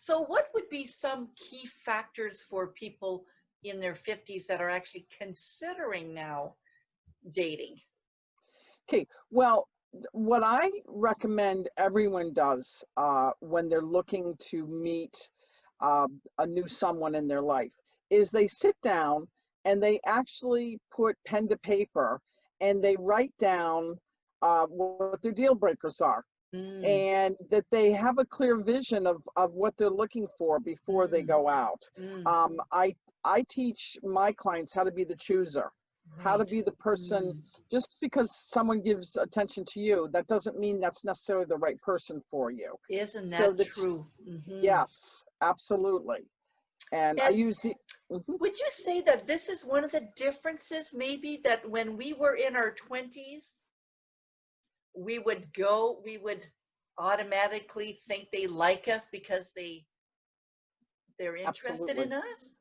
So what would be some key factors for people in their 50s that are actually considering now dating? Okay, well, what I recommend everyone does when they're looking to meet uh, a new someone in their life is they sit down and they actually put pen to paper and they write down what their deal breakers are, Mm, and that they have a clear vision of what they're looking for before they mm, go out. mm, I teach my clients how to be the chooser, how to right. be the person. Mm. Just because someone gives attention to you, that doesn't mean that's necessarily the right person for you. Isn't So that that, true? Hmm. yes, absolutely. And I And use the, mhm, would you say that this is one of the differences, maybe, that when we were in our 20s, we would automatically think they like us because they're interested absolutely. in us?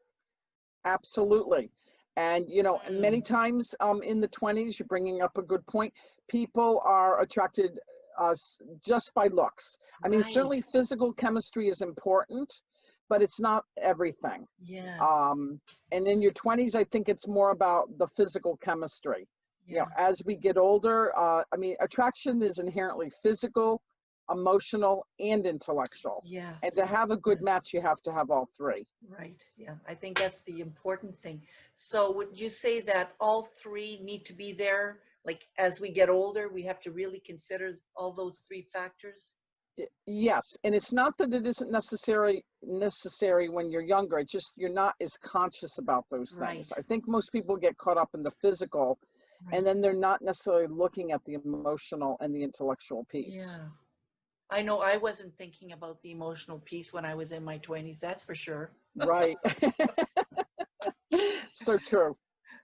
Absolutely. And, many Mm, times in the 20s, you're bringing up a good point. People are attracted just by looks. I mean, right. certainly physical chemistry is important, but it's not everything. Yes. Um, and in your 20s, I think it's more about the physical chemistry. Yeah. As we get older, I mean, attraction is inherently physical, emotional, and intellectual. And Yes. to have a good Yes. match, you have to have all three. Right. Yeah. I think that's the important thing. So would you say that all three need to be there? Like as we get older, we have to really consider all those three factors? Yes, and it's not that it isn't necessary when you're younger. It's just you're not as conscious about those things. Right. I think most people get caught up in the physical, and Right. then they're not necessarily looking at the emotional and the intellectual piece. Yeah. I know I wasn't thinking about the emotional piece when I was in my 20s, that's for sure. Right. So true.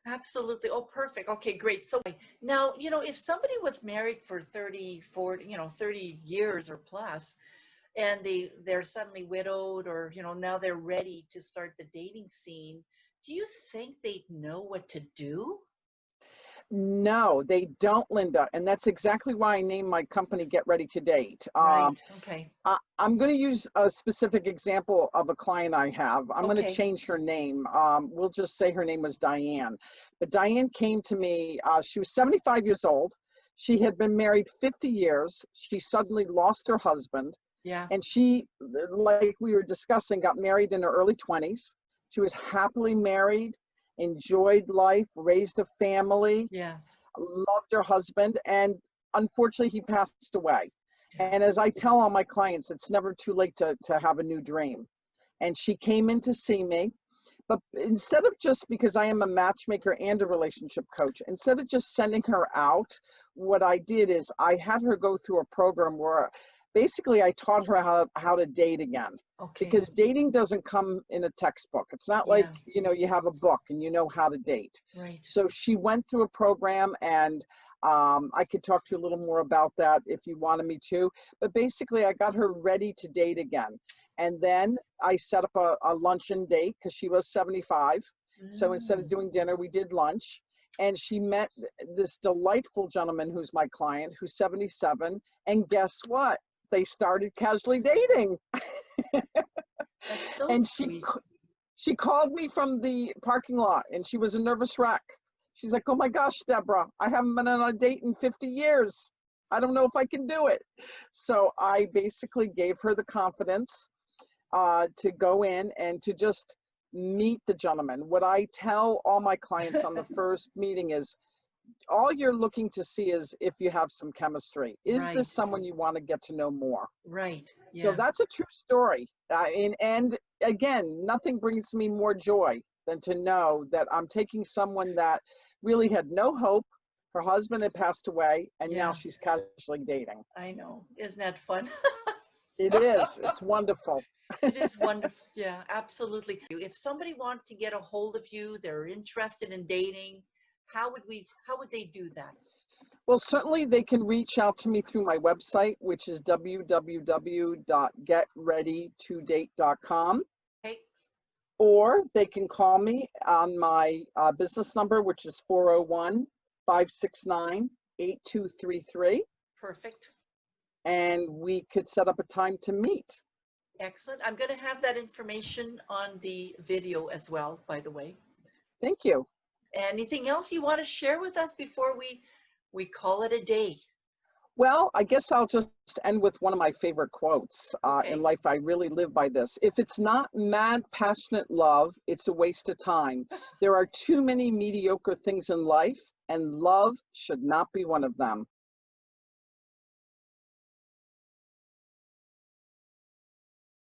Absolutely. Oh, perfect. Okay, great. So now, if somebody was married for 30, 40, 30 years or plus, and they're suddenly widowed, or, now they're ready to start the dating scene, do you think they'd know what to do? No, they don't, Linda, and that's exactly why I named my company Get Ready to Date. Right. Okay. I'm going to use a specific example of a client I have. I'm going to Okay. change her name. We'll just say her name was Diane. But Diane came to me. She was 75 years old. She had been married 50 years. She suddenly lost her husband. Yeah. And she, like we were discussing, got married in her early 20s. She was happily married, enjoyed life, raised a family, Yes. loved her husband, and unfortunately, he passed away. Yeah. And as I tell all my clients, it's never too late to have a new dream. And she came in to see me, but instead of, just because I am a matchmaker and a relationship coach, instead of just sending her out, what I did is I had her go through a program where basically I taught her how to date again. Okay. Because dating doesn't come in a textbook. It's not like, Yeah. you have a book and you know how to date. Right. So she went through a program, and I could talk to you a little more about that if you wanted me to. But basically, I got her ready to date again. And then I set up a luncheon date because she was 75. So instead of Mm. doing dinner, we did lunch. And she met this delightful gentleman who's my client, who's 77. And guess what? They started casually dating. That's so And sweet. she called me from the parking lot, and she was a nervous wreck. She's like, "Oh my gosh, Deborah, I haven't been on a date in 50 years. I don't know if I can do it." So I basically gave her the confidence to go in and to just meet the gentleman. What I tell all my clients on the first meeting is, all you're looking to see is if you have some chemistry. Is this Right. someone you want to get to know more? Right. So Yeah. that's a true story. And again, nothing brings me more joy than to know that I'm taking someone that really had no hope. Her husband had passed away, and now Yeah. she's casually dating. I know. Isn't that fun? It is. It's wonderful. It is wonderful. Yeah, absolutely. If somebody wanted to get a hold of you, they're interested in dating, how would they do that? Well, certainly they can reach out to me through my website, which is www.getreadytodate.com, Okay, or they can call me on my business number, which is 401-569-8233, perfect. and we could set up a time to meet. Excellent. I'm going to have that information on the video as well, by the way. Thank you. Anything else you want to share with us before we call it a day? Well, I guess I'll just end with one of my favorite quotes Okay. in life. I really live by this. If it's not mad, passionate love, it's a waste of time. There are too many mediocre things in life, and love should not be one of them.